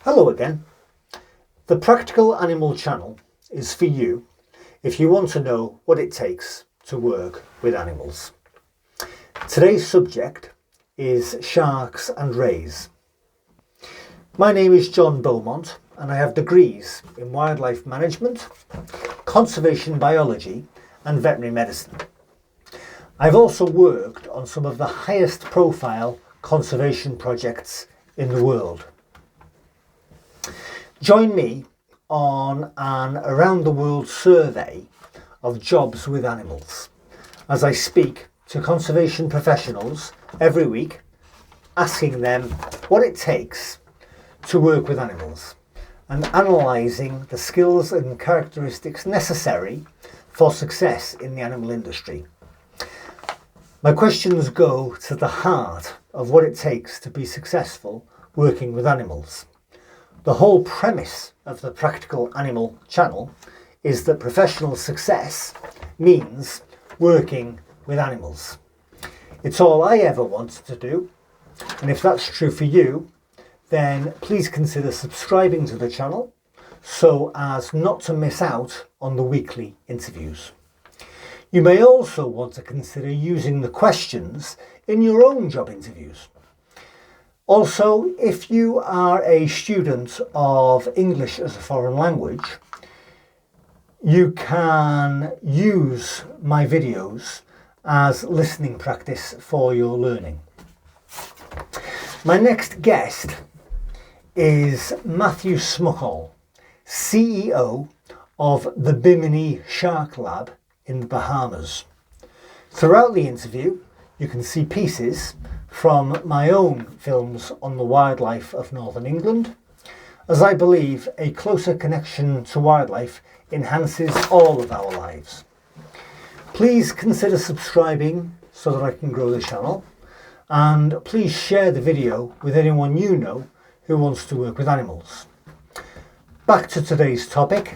Hello again. The Practical Animal channel is for you if you want to know what it takes to work with animals. Today's subject is sharks and rays. My name is John Beaumont and I have degrees in wildlife management, conservation biology and veterinary medicine. I've also worked on some of the highest profile conservation projects in the world. Join me on an around the world survey of jobs with animals as I speak to conservation professionals every week, asking them what it takes to work with animals and analysing the skills and characteristics necessary for success in the animal industry. My questions go to the heart of what it takes to be successful working with animals. The whole premise of the Practical Animal channel is that professional success means working with animals. It's all I ever wanted to do, and if that's true for you, then please consider subscribing to the channel so as not to miss out on the weekly interviews. You may also want to consider using the questions in your own job interviews. Also, if you are a student of English as a foreign language, you can use my videos as listening practice for your learning. My next guest is Matthew Smuckall, CEO of the BIMINI Shark Lab in the Bahamas. Throughout the interview, you can see pieces from my own films on the wildlife of Northern England, as I believe a closer connection to wildlife enhances all of our lives. Please consider subscribing so that I can grow the channel, and please share the video with anyone you know who wants to work with animals. Back to today's topic,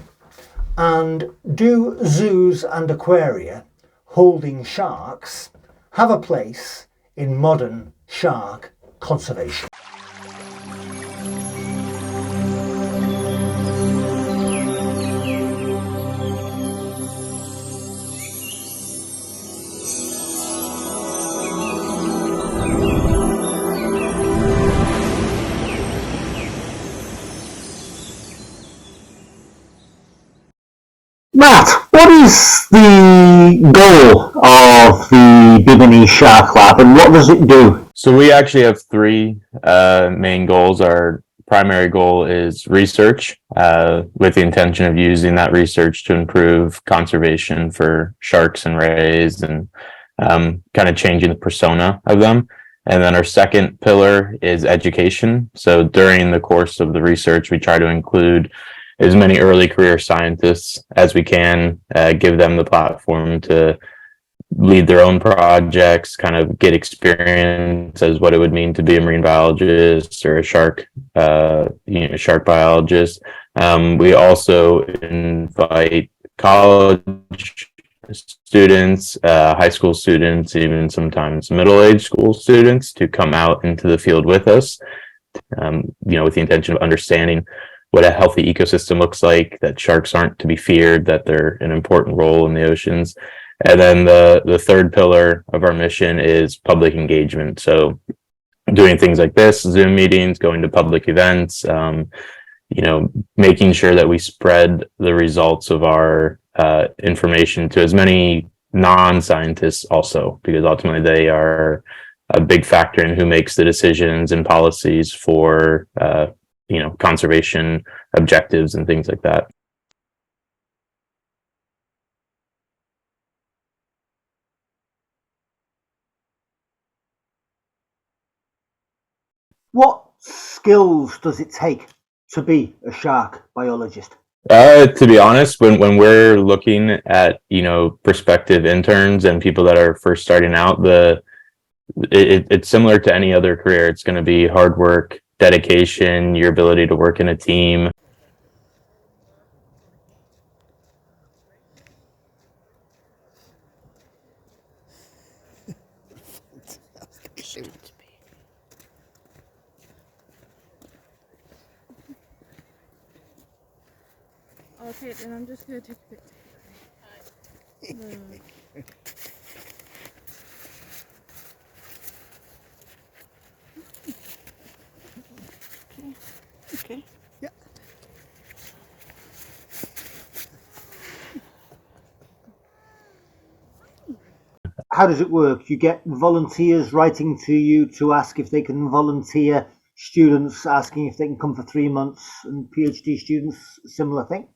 and do zoos and aquaria holding sharks have a place in modern shark conservation? Matt, what is the goal of the BIMINI Shark Lab and what does it do? So we actually have three main goals. Our primary goal is research, with the intention of using that research to improve conservation for sharks and rays and kind of changing the persona of them. And then our second pillar is education. So during the course of the research, we try to include as many early career scientists as we can, give them the platform to lead their own projects, kind of get experience as what it would mean to be a marine biologist or a shark biologist. We also invite college students, high school students, even sometimes middle-aged school students to come out into the field with us, with the intention of understanding what a healthy ecosystem looks like, that sharks aren't to be feared, that they're an important role in the oceans. And then the third pillar of our mission is public engagement. So doing things like this, Zoom meetings, going to public events, making sure that we spread the results of our information to as many non-scientists also, because ultimately they are a big factor in who makes the decisions and policies for conservation objectives and things like that. What skills does it take to be a shark biologist? To be honest, when we're looking at prospective interns and people that are first starting out, it's similar to any other career. It's going to be hard work, dedication, your ability to work in a team. Okay, then I'm just gonna take a picture. Okay. Yeah. How does it work? You get volunteers writing to you to ask if they can volunteer, students asking if they can come for 3 months, and PhD students, similar thing?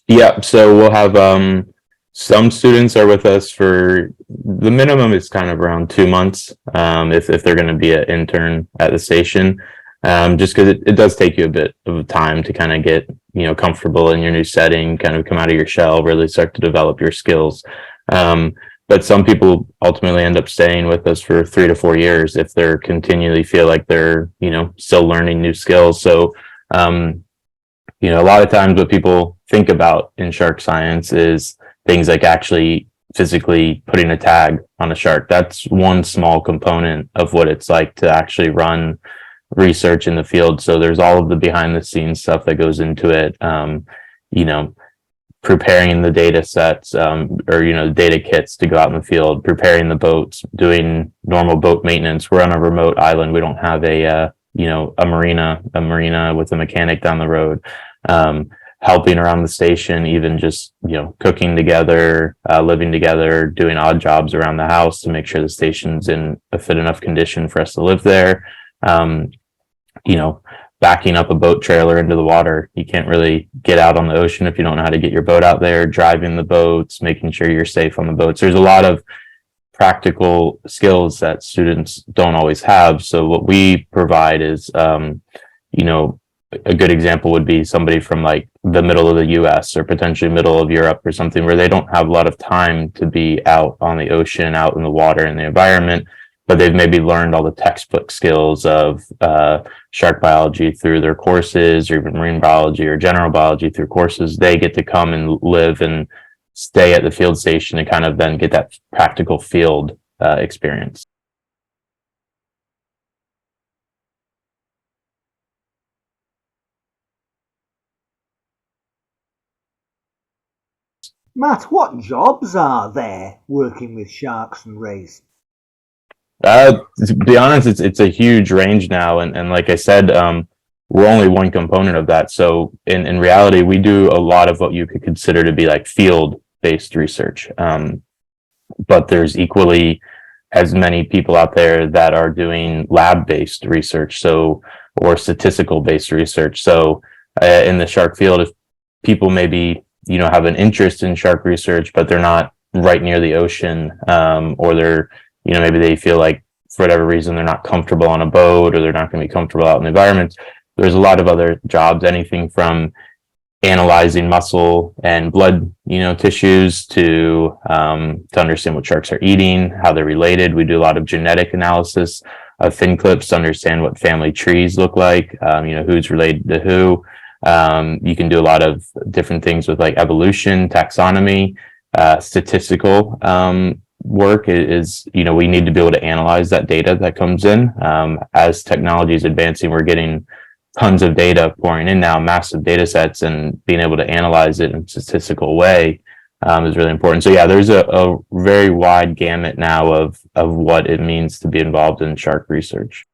Yeah, so we'll have some students are with us for the minimum is kind of around 2 months, if they're going to be an intern at the station, just because it does take you a bit of time to kind of get comfortable in your new setting, kind of come out of your shell, really start to develop your skills. But some people ultimately end up staying with us for 3 to 4 years if they're continually feel like they're still learning new skills. So a lot of times what people think about in shark science is things like actually physically putting a tag on a shark. That's one small component of what it's like to actually run research in the field. So there's all of the behind the scenes stuff that goes into it. Preparing the data sets, or data kits to go out in the field, preparing the boats, doing normal boat maintenance. We're on a remote island. We don't have a marina with a mechanic down the road. Helping around the station, even just cooking together, living together, doing odd jobs around the house to make sure the station's in a fit enough condition for us to live there. Backing up a boat trailer into the water. You can't really get out on the ocean if you don't know how to get your boat out there, driving the boats, making sure you're safe on the boats. There's a lot of practical skills that students don't always have. So what we provide is, a good example would be somebody from like the middle of the US or potentially middle of Europe or something where they don't have a lot of time to be out on the ocean, out in the water, in the environment, but they've maybe learned all the textbook skills of shark biology through their courses, or even marine biology or general biology through courses. They get to come and live and stay at the field station and kind of then get that practical field experience. Matt, what jobs are there working with sharks and rays? To be honest, it's a huge range now, and like I said, we're only one component of that. So in reality, we do a lot of what you could consider to be like field-based research, but there's equally as many people out there that are doing lab-based research, or statistical-based research. So in the shark field, if people maybe have an interest in shark research, but they're not right near the ocean, or they're maybe they feel like for whatever reason they're not comfortable on a boat, or they're not going to be comfortable out in the environment. There's a lot of other jobs, anything from analyzing muscle and blood, tissues to understand what sharks are eating, how they're related. We do a lot of genetic analysis of fin clips to understand what family trees look like, who's related to who. You can do a lot of different things with like evolution, taxonomy, statistical work is, we need to be able to analyze that data that comes in. As technology is advancing, we're getting tons of data pouring in now, massive data sets, and being able to analyze it in a statistical way is really important. So yeah, there's a very wide gamut now of what it means to be involved in shark research.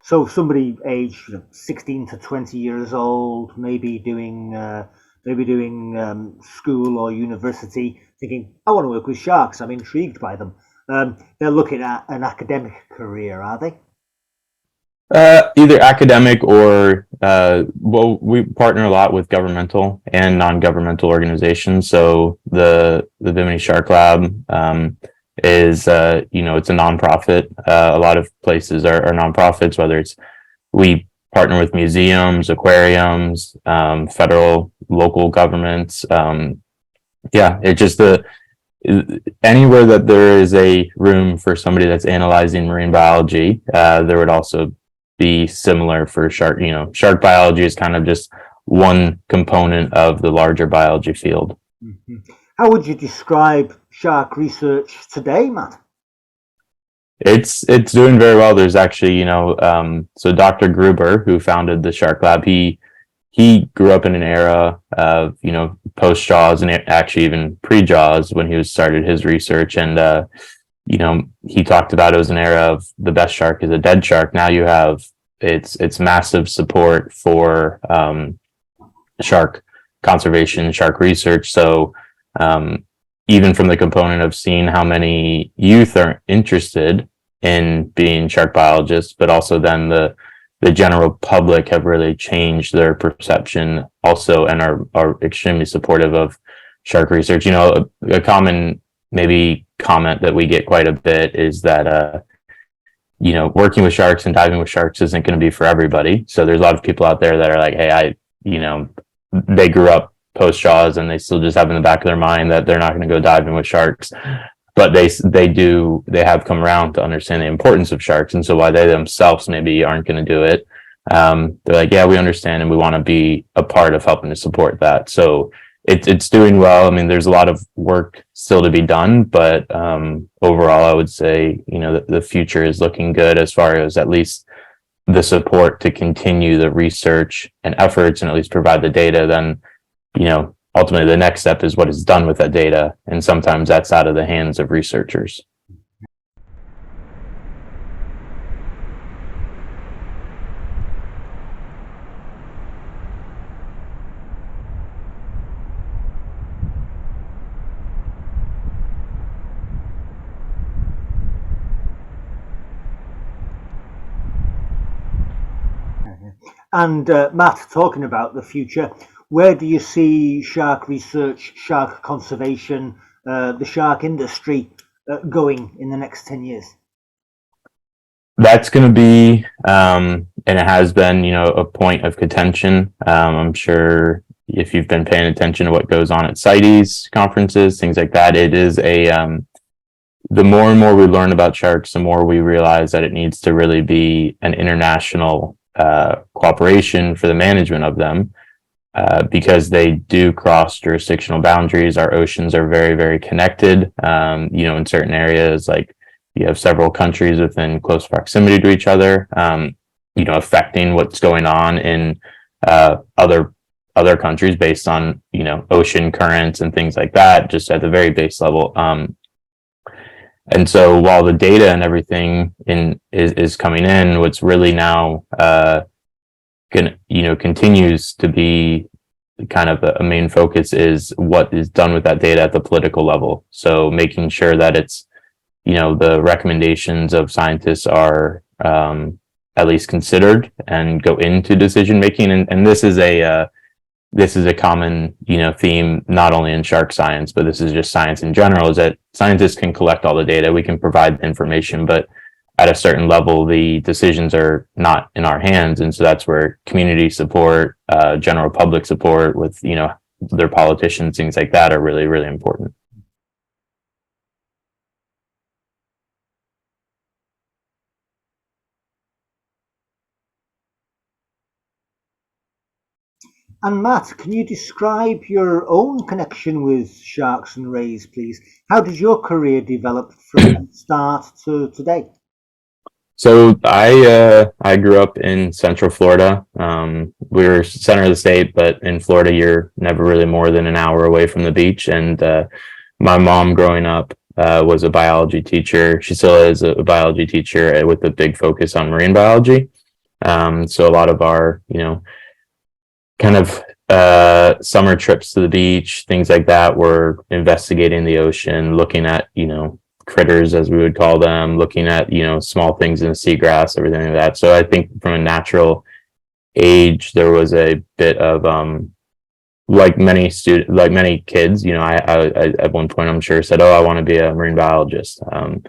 So somebody aged 16 to 20 years old, maybe doing school or university, thinking, I want to work with sharks, I'm intrigued by them. They're looking at an academic career, are they? Either academic or, we partner a lot with governmental and non-governmental organizations. So the BIMINI Shark Lab is, it's a nonprofit. A lot of places are nonprofits, whether we partner with museums, aquariums, federal, local governments. It's just anywhere that there is a room for somebody that's analyzing marine biology, there would also be similar for shark. Shark biology is kind of just one component of the larger biology field. Mm-hmm. How would you describe shark research today, Matt? It's doing very well. There's actually, so Dr. Gruber, who founded the Shark Lab, he grew up in an era of, post Jaws and actually even pre Jaws when he started his research. And, he talked about it was an era of the best shark is a dead shark. Now you have it's massive support for shark conservation, shark research. So even from the component of seeing how many youth are interested in being shark biologists, but also then the general public have really changed their perception also and are extremely supportive of shark research. A common maybe comment that we get quite a bit is that working with sharks and diving with sharks isn't going to be for everybody. So there's a lot of people out there that are like, hey, they grew up post Jaws and they still just have in the back of their mind that they're not going to go diving with sharks. But they have come around to understand the importance of sharks. And so while they themselves maybe aren't going to do it, they're like, yeah, we understand and we want to be a part of helping to support that. So it's doing well. I mean, there's a lot of work still to be done, but overall, I would say, the future is looking good as far as at least the support to continue the research and efforts and at least provide the data. Then, ultimately the next step is what is done with that data. And sometimes that's out of the hands of researchers. And Matt, talking about the future, where do you see shark research, shark conservation, the shark industry going in the next 10 years? That's going to be, and it has been, a point of contention. I'm sure if you've been paying attention to what goes on at CITES conferences, things like that, it is the more and more we learn about sharks, the more we realize that it needs to really be an international cooperation for the management of them, because they do cross jurisdictional boundaries. Our oceans are very, very connected. In certain areas, like you have several countries within close proximity to each other, affecting what's going on in other countries based on, ocean currents and things like that, just at the very base level. And so while the data and everything is coming in, what's really now continues to be kind of a main focus is what is done with that data at the political level. So making sure that it's, the recommendations of scientists are at least considered and go into decision making. And this is a common, theme, not only in shark science, but this is just science in general, is that scientists can collect all the data, we can provide the information, but at a certain level, the decisions are not in our hands. And so that's where community support, general public support with, their politicians, things like that are really, really important. And Matt, can you describe your own connection with sharks and rays, please? How did your career develop from start to today? So I grew up in Central Florida. We're center of the state, but in Florida, you're never really more than an hour away from the beach. And my mom, growing up, was a biology teacher. She still is a biology teacher with a big focus on marine biology. So a lot of our, kind of summer trips to the beach, things like that, were investigating the ocean, looking at, critters, as we would call them, looking at, small things in the seagrass, everything like that. So I think from a natural age, there was a bit of, like many kids, I at one point, I'm sure, said, oh, I want to be a marine biologist. And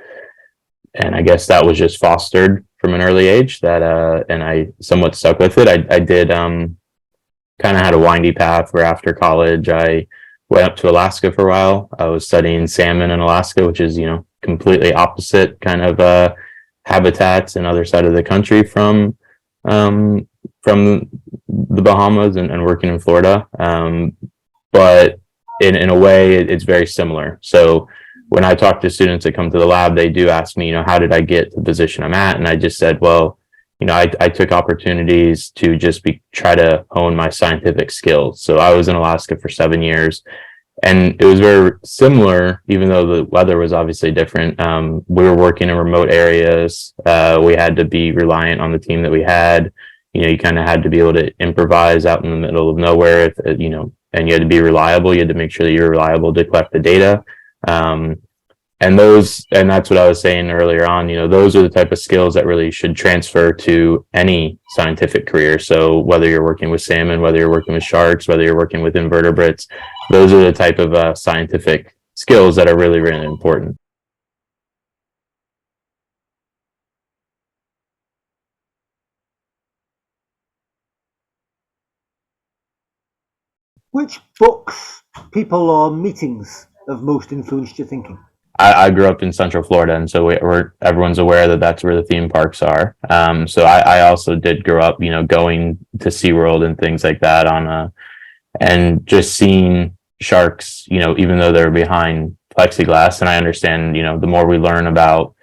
I guess that was just fostered from an early age, that, and I somewhat stuck with it. I did, kind of had a windy path where after college, I went up to Alaska for a while. I was studying salmon in Alaska, which is, completely opposite kind of habitats and other side of the country from the Bahamas and working in Florida. But in a way, it's very similar. So when I talk to students that come to the lab, they do ask me, how did I get to the position I'm at? And I just said, well, I took opportunities to just try to hone my scientific skills. So I was in Alaska for 7 years, and it was very similar, even though the weather was obviously different. We were working in remote areas. We had to be reliant on the team that we had. You kind of had to be able to improvise out in the middle of nowhere, and you had to be reliable. You had to make sure that you were reliable to collect the data. And that's what I was saying earlier on, those are the type of skills that really should transfer to any scientific career. So whether you're working with salmon, whether you're working with sharks, whether you're working with invertebrates, those are the type of scientific skills that are really, really important. Which books, people, or meetings have most influenced your thinking? I grew up in Central Florida, and so everyone's aware that that's where the theme parks are. So I also did grow up, going to SeaWorld and things like that and just seeing sharks, even though they're behind plexiglass. And I understand, the more we learn about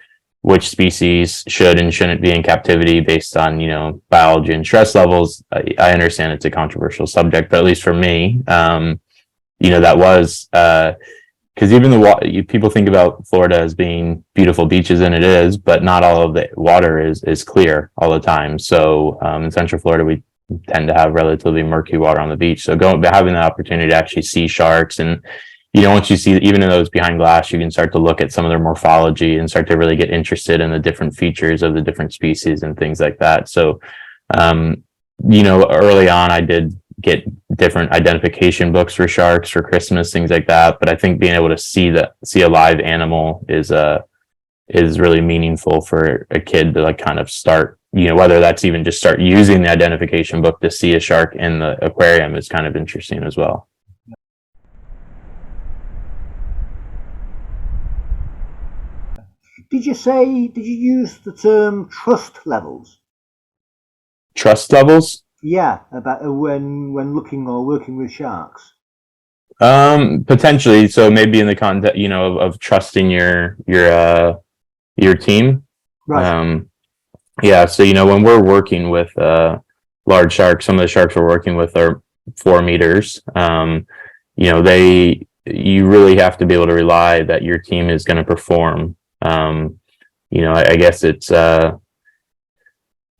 which species should and shouldn't be in captivity based on, biology and stress levels, I understand it's a controversial subject, but at least for me, that was, because even people think about Florida as being beautiful beaches, and it is, but not all of the water is clear all the time. So in Central Florida, we tend to have relatively murky water on the beach. So having the opportunity to actually see sharks, and once you see, even in those behind glass, you can start to look at some of their morphology and start to really get interested in the different features of the different species and things like that. So early on, I did get different identification books for sharks for Christmas, things like that. But I think being able to see a live animal is really meaningful for a kid to kind of start, whether that's even just start using the identification book to see a shark in the aquarium is kind of interesting as well. Did you use the term trust levels? Trust levels? Yeah, about when looking or working with sharks. Potentially. So maybe in the context, of trusting your team. Right. Yeah. So when we're working with large sharks, some of the sharks we're working with are 4 meters. You really have to be able to rely that your team is going to perform. I guess it's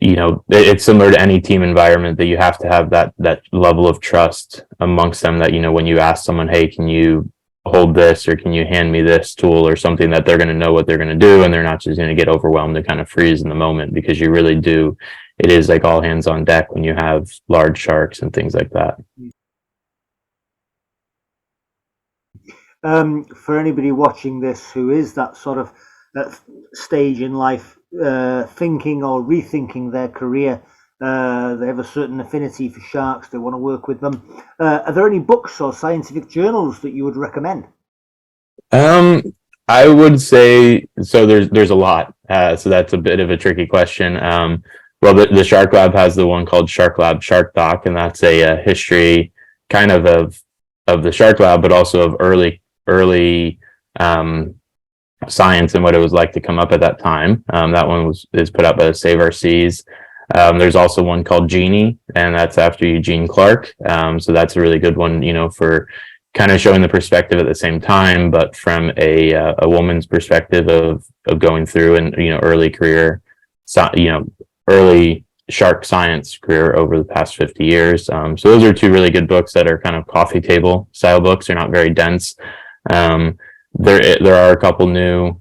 it's similar to any team environment that you have to have that level of trust amongst them, that when you ask someone, hey, can you hold this, or can you hand me this tool or something, that they're going to know what they're going to do, and they're not just going to get overwhelmed and kind of freeze in the moment, because you really do, it is like all hands on deck when you have large sharks and things like that. For anybody watching this who is that sort of stage in life, thinking or rethinking their career, they have a certain affinity for sharks, they want to work with them. Are there any books or scientific journals that you would recommend? I would say, so there's a lot, so that's a bit of a tricky question. Well, the Shark Lab has the one called Shark Lab Shark Doc, and that's a history kind of the Shark Lab, but also of early science and what it was like to come up at that time. That one is put out by Save Our Seas. There's also one called Genie, and that's after Eugene Clark. So that's a really good one, for kind of showing the perspective at the same time, but from a woman's perspective of going through and early career, early shark science career over the past 50 years. So those are 2 really good books that are kind of coffee table style books. They're not very dense. There are a couple new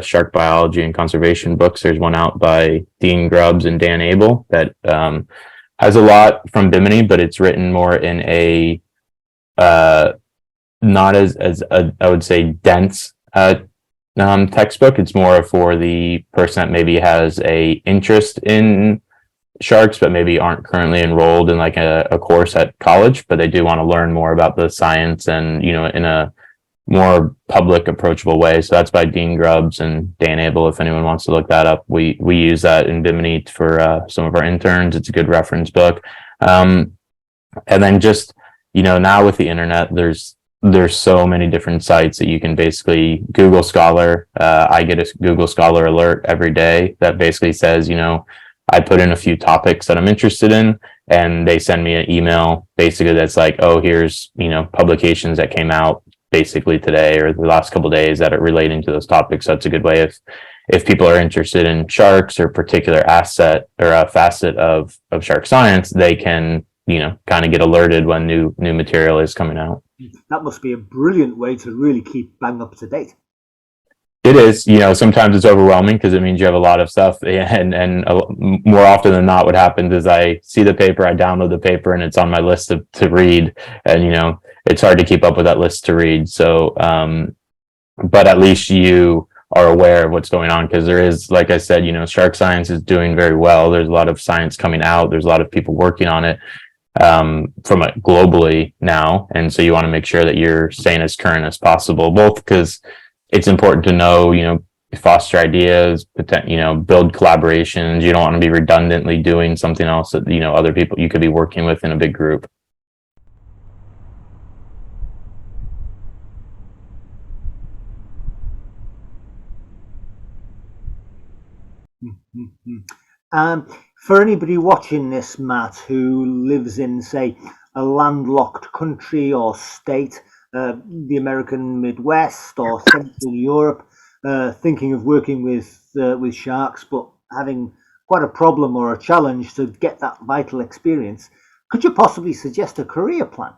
shark biology and conservation books. There's one out by Dean Grubbs and Dan Abel that has a lot from Bimini, but it's written more in a not as I would say dense textbook. It's more for the person that maybe has a interest in sharks, but maybe aren't currently enrolled in like a course at college, but they do want to learn more about the science and in a more public, approachable way. So that's by Dean Grubbs and Dan Abel. If anyone wants to look that up, we use that in Bimini for some of our interns. It's a good reference book. And then just, now with the internet, there's there's so many different sites that you can basically Google Scholar. I get a Google Scholar alert every day that basically says, I put in a few topics that I'm interested in, and they send me an email basically that's like, oh, here's, publications that came out basically today or the last couple of days that are relating to those topics. So that's a good way if people are interested in sharks or particular asset or a facet of shark science, they can, kind of get alerted when new material is coming out. That must be a brilliant way to really keep bang up to date. It is, sometimes it's overwhelming because it means you have a lot of stuff, and more often than not, what happens is I see the paper, I download the paper, and it's on my list to read, and it's hard to keep up with that list to read. So, but at least you are aware of what's going on, because there is, like I said, shark science is doing very well. There's a lot of science coming out. There's a lot of people working on it from it globally now, and so you want to make sure that you're staying as current as possible, both because it's important to know, foster ideas, build collaborations. You don't want to be redundantly doing something else that, other people you could be working with in a big group. For anybody watching this, Matt, who lives in, say, a landlocked country or state, the American Midwest or Central Europe, thinking of working with sharks, but having quite a problem or a challenge to get that vital experience, could you possibly suggest a career plan?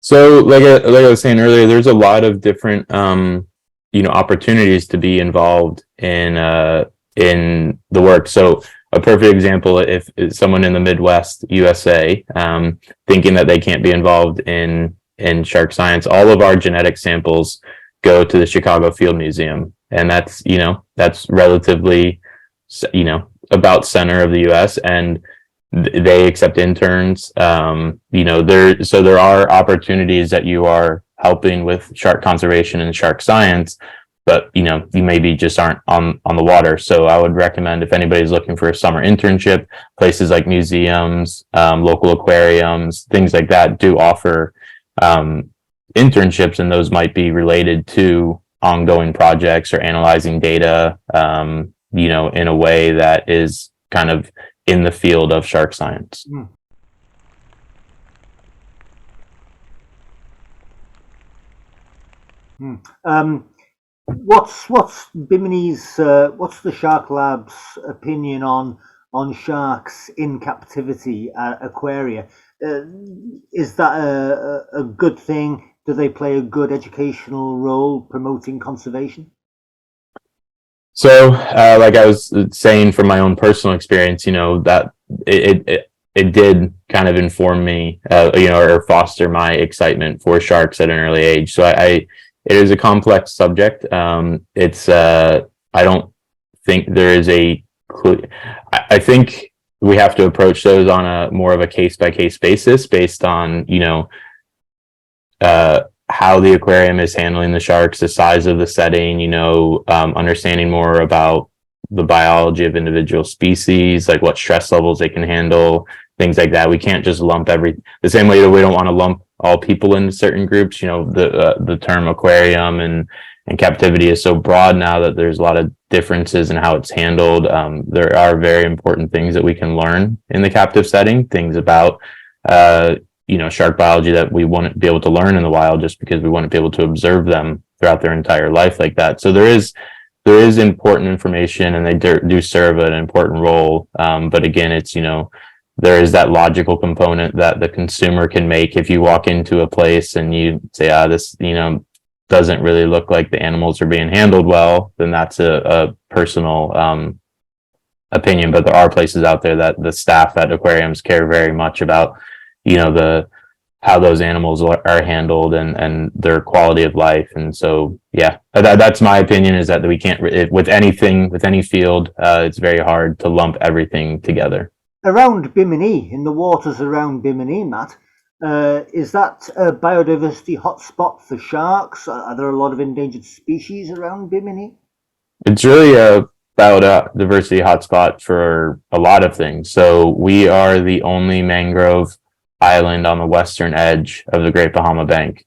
So, like I was saying earlier, there's a lot of different, opportunities to be involved in the work. So, a perfect example, if someone in the Midwest, USA, thinking that they can't be involved in shark science, all of our genetic samples go to the Chicago Field Museum, and that's relatively, about center of the US, and they accept interns. There are opportunities that you are helping with shark conservation and shark science, but you maybe just aren't on the water. So I would recommend, if anybody's looking for a summer internship, places like museums, local aquariums, things like that do offer internships, and those might be related to ongoing projects or analyzing data, in a way that is kind of in the field of shark science. What's BIMINI's what's the Shark Lab's opinion on sharks in captivity at aquaria? Is that a good thing? Do they play a good educational role promoting conservation? So, like I was saying from my own personal experience, that it did kind of inform me, or foster my excitement for sharks at an early age. So it is a complex subject. I don't think there is I think we have to approach those on a more of a case by case basis, based on, how the aquarium is handling the sharks, the size of the setting, understanding more about the biology of individual species, like what stress levels they can handle, things like that. We can't just lump the same way that we don't want to lump all people into certain groups. The term aquarium and captivity is so broad now that there's a lot of differences in how it's handled. There are very important things that we can learn in the captive setting, things about shark biology that we wouldn't be able to learn in the wild, just because we wouldn't be able to observe them throughout their entire life like that. So there is important information, and they do serve an important role. But again, it's, there is that logical component that the consumer can make. If you walk into a place and you say, this, doesn't really look like the animals are being handled well, then that's a personal opinion. But there are places out there that the staff at aquariums care very much about, how those animals are handled and their quality of life. And so, yeah, that's my opinion, is that we can't, with any field, it's very hard to lump everything together. Around Bimini, in the waters around Bimini, Matt, is that a biodiversity hotspot for sharks? Are there a lot of endangered species around Bimini? It's really a biodiversity hotspot for a lot of things. So we are the only mangrove island on the western edge of the Great Bahama Bank.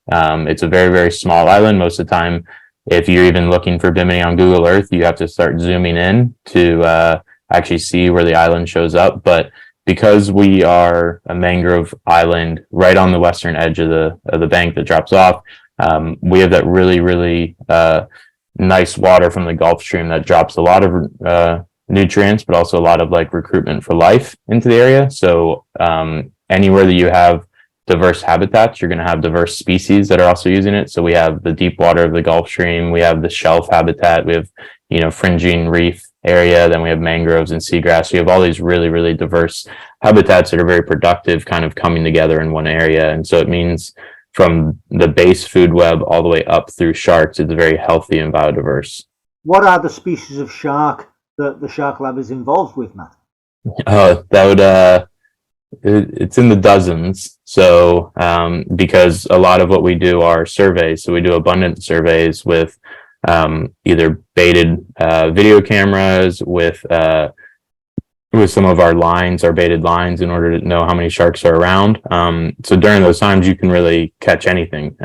It's a very, very small island. Most of the time, if you're even looking for Bimini on Google Earth, you have to start zooming in to actually see where the island shows up. But because we are a mangrove island right on the western edge of the bank that drops off, we have that really, really nice water from the Gulf Stream that drops a lot of nutrients, but also a lot of like recruitment for life into the area. So anywhere that you have diverse habitats, you're going to have diverse species that are also using it. So we have the deep water of the Gulf Stream, we have the shelf habitat, we have, you know, fringing reef area, then we have mangroves and seagrass. We have all these really, really diverse habitats that are very productive, kind of coming together in one area. And so it means from the base food web all the way up through sharks, it's very healthy and biodiverse. What are the species of shark that the Shark Lab is involved with, Matt? It's in the dozens. So because a lot of what we do are surveys, so we do abundance surveys with either baited video cameras, with some of our lines, our baited lines, in order to know how many sharks are around. So during those times, you can really catch anything.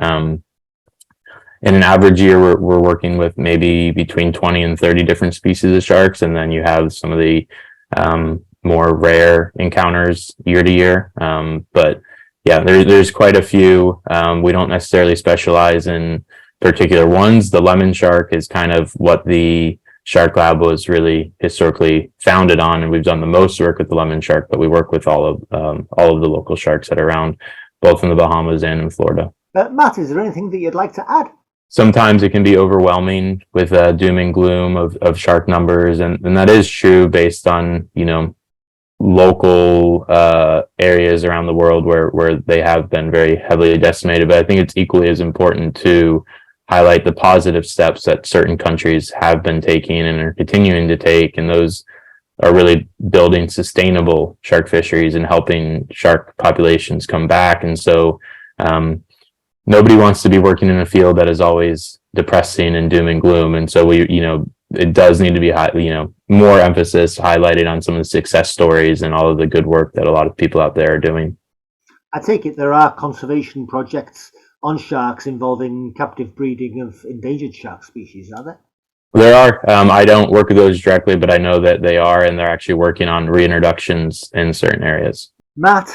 In an average year, we're working with maybe between 20 and 30 different species of sharks, and then you have some of the more rare encounters year to year. But yeah, there's quite a few. We don't necessarily specialize in particular ones. The lemon shark is kind of what the Shark Lab was really historically founded on, and we've done the most work with the lemon shark, but we work with all of the local sharks that are around, both in the Bahamas and in Florida. Matt, is there anything that you'd like to add? Sometimes it can be overwhelming with doom and gloom of shark numbers, and that is true based on, you know, local areas around the world where they have been very heavily decimated. But I think it's equally as important to highlight the positive steps that certain countries have been taking and are continuing to take, and those are really building sustainable shark fisheries and helping shark populations come back. And so nobody wants to be working in a field that is always depressing and doom and gloom. And so it does need to be more emphasis highlighted on some of the success stories and all of the good work that a lot of people out there are doing. I take it there are conservation projects on sharks involving captive breeding of endangered shark species, are there? There are. I don't work with those directly, but I know that they are, and they're actually working on reintroductions in certain areas. Matt,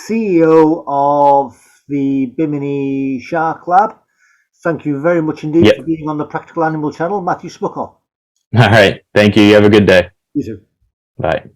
CEO of the Bimini Shark Lab, thank you very much indeed for being on the Practical Animal channel. Matthew Smuckle. All right. Thank you. You have a good day. You too. Bye.